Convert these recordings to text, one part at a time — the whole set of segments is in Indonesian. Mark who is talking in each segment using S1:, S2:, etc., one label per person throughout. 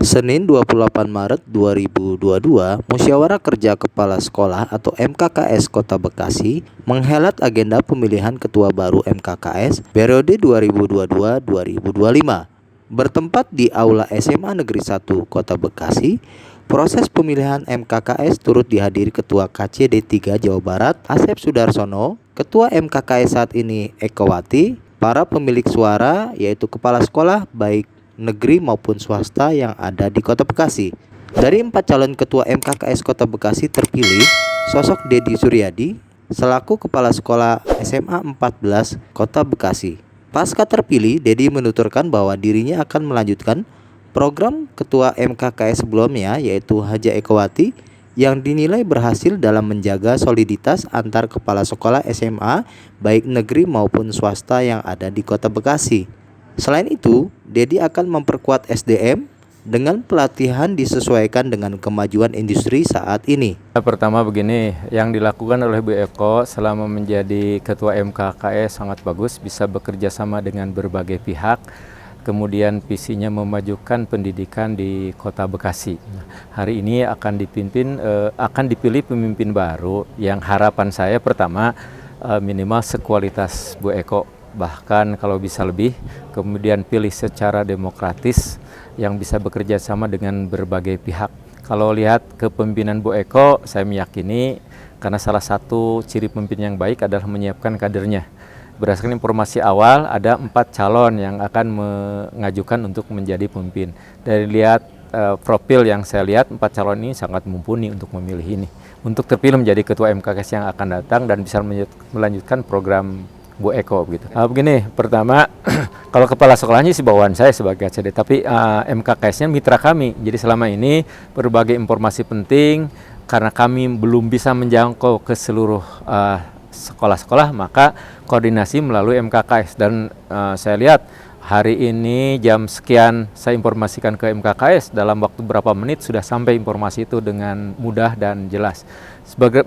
S1: Senin 28 Maret 2022, Musyawarah Kerja Kepala Sekolah atau MKKS Kota Bekasi menghelat agenda pemilihan ketua baru MKKS periode 2022-2025. Bertempat di Aula SMA Negeri 1 Kota Bekasi, proses pemilihan MKKS turut dihadiri Ketua KCD 3 Jawa Barat Asep Sudarsono, Ketua MKKS saat ini Ekowati, para pemilik suara yaitu kepala sekolah baik negeri maupun swasta yang ada di Kota Bekasi. Dari 4 calon ketua MKKS Kota Bekasi terpilih, sosok Dedi Suryadi selaku Kepala Sekolah SMA 14 Kota Bekasi. Pasca terpilih, Dedi menuturkan bahwa dirinya akan melanjutkan program ketua MKKS sebelumnya yaitu Haja Ekowati yang dinilai berhasil dalam menjaga soliditas antar kepala sekolah SMA baik negeri maupun swasta yang ada di Kota Bekasi. Selain itu, Dedi akan memperkuat SDM dengan pelatihan disesuaikan dengan kemajuan industri saat ini.
S2: Pertama begini, yang dilakukan oleh Bu Eko selama menjadi Ketua MKKS sangat bagus, bisa bekerja sama dengan berbagai pihak. Kemudian visinya memajukan pendidikan di Kota Bekasi. Hari ini akan dipilih pemimpin baru yang harapan saya pertama minimal sekualitas Bu Eko. Bahkan kalau bisa lebih, kemudian pilih secara demokratis yang bisa bekerja sama dengan berbagai pihak. Kalau lihat kepemimpinan Bu Eko, saya meyakini karena salah satu ciri pemimpin yang baik adalah menyiapkan kadernya. Berdasarkan informasi awal, ada 4 calon yang akan mengajukan untuk menjadi pemimpin. Dari lihat profil yang saya lihat, 4 calon ini sangat mumpuni untuk memilih ini. Untuk terpilih menjadi ketua MKKS yang akan datang dan bisa melanjutkan program Bu Eko gitu. Begini, pertama kalau kepala sekolahnya sih bawaan saya sebagai KCD, tapi MKKS-nya mitra kami. Jadi selama ini berbagai informasi penting karena kami belum bisa menjangkau ke seluruh sekolah-sekolah, maka koordinasi melalui MKKS dan saya lihat hari ini jam sekian saya informasikan ke MKKS, dalam waktu berapa menit sudah sampai informasi itu dengan mudah dan jelas.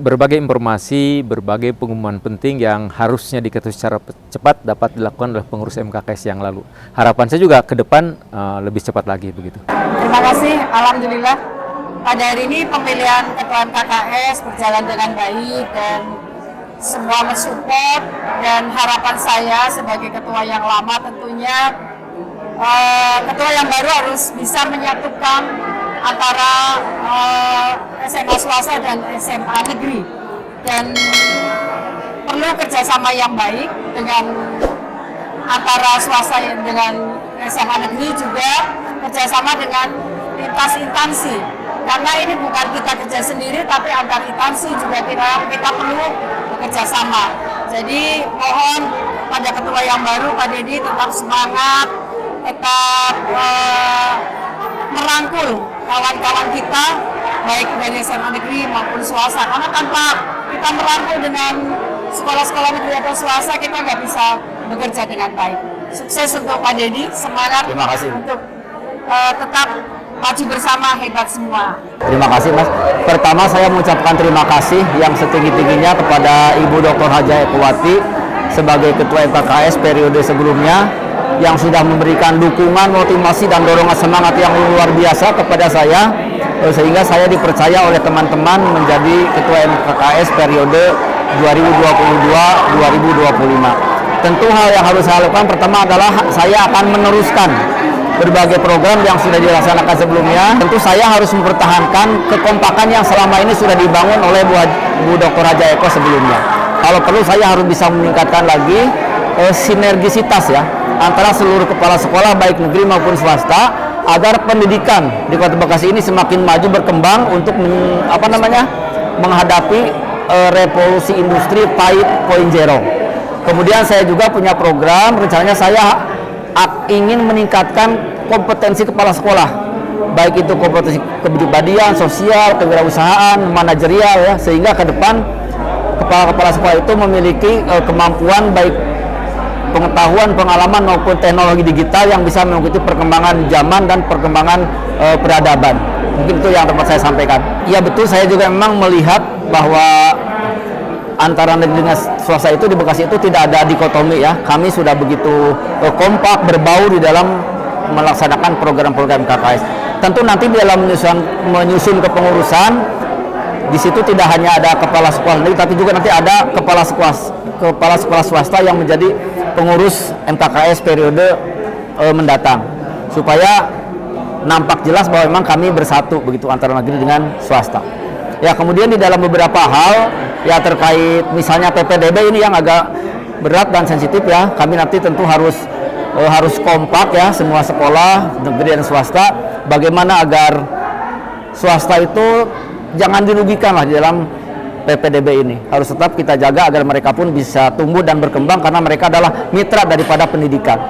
S2: Berbagai informasi, berbagai pengumuman penting yang harusnya diketahui secara cepat dapat dilakukan oleh pengurus MKKS yang lalu. Harapan saya juga ke depan lebih cepat lagi begitu.
S3: Terima kasih, alhamdulillah pada hari ini pemilihan ketua MKKS berjalan dengan baik dan semua mensupport, dan harapan saya sebagai ketua yang lama tentunya ketua yang baru harus bisa menyatukan antara SMA swasta dan SMA negeri, dan perlu kerjasama yang baik dengan antara swasta dengan SMA negeri, juga kerjasama dengan lintas instansi, karena ini bukan kita kerja sendiri tapi antar instansi juga kita perlu bekerja sama. Jadi mohon pada ketua yang baru, Pak Dedi, tetap semangat, tetap merangkul kawan-kawan kita baik dari SMA negeri maupun swasta, karena tanpa kita merangkul dengan sekolah-sekolah negeri atau swasta kita nggak bisa bekerja dengan baik. Sukses untuk Pak Dedi, semangat.
S2: Terima kasih.
S3: Untuk tetap maju bersama, hebat semua.
S4: Terima kasih Mas. Pertama saya mengucapkan terima kasih yang setinggi-tingginya kepada Ibu Dr. Haja Ekowati sebagai Ketua MKKS periode sebelumnya yang sudah memberikan dukungan, motivasi dan dorongan semangat yang luar biasa kepada saya, sehingga saya dipercaya oleh teman-teman menjadi Ketua MKKS periode 2022-2025. Tentu hal yang harus saya lakukan pertama adalah saya akan meneruskan berbagai program yang sudah dilaksanakan sebelumnya. Tentu saya harus mempertahankan kekompakan yang selama ini sudah dibangun oleh Bu Dr. Haja Eko sebelumnya. Kalau perlu saya harus bisa meningkatkan lagi sinergisitas ya antara seluruh kepala sekolah baik negeri maupun swasta agar pendidikan di Kota Bekasi ini semakin maju berkembang untuk menghadapi revolusi industri 5.0. Kemudian saya juga punya program, rencananya saya ingin meningkatkan kompetensi kepala sekolah, baik itu kompetensi kepribadian, sosial, kewirausahaan, manajerial ya, sehingga ke depan kepala-kepala sekolah itu memiliki kemampuan baik pengetahuan, pengalaman maupun teknologi digital yang bisa mengikuti perkembangan zaman dan perkembangan peradaban. Mungkin itu yang dapat saya sampaikan. Iya betul, saya juga memang melihat bahwa antara negeri dengan swasta itu di Bekasi itu tidak ada dikotomi ya. Kami sudah begitu kompak, berbaur di dalam melaksanakan program-program KKS. tentu nanti dalam menyusun kepengurusan di situ tidak hanya ada kepala sekolah negeri, tapi juga nanti ada kepala sekolah swasta yang menjadi pengurus MKKS periode mendatang, supaya nampak jelas bahwa memang kami bersatu begitu antara negeri dengan swasta. Ya, kemudian di dalam beberapa hal ya terkait misalnya PPDB ini yang agak berat dan sensitif ya, kami nanti tentu harus kompak ya, semua sekolah negeri dan swasta, bagaimana agar swasta itu jangan dirugikan lah di dalam PPDB ini. Harus tetap kita jaga agar mereka pun bisa tumbuh dan berkembang, karena mereka adalah mitra daripada pendidikan.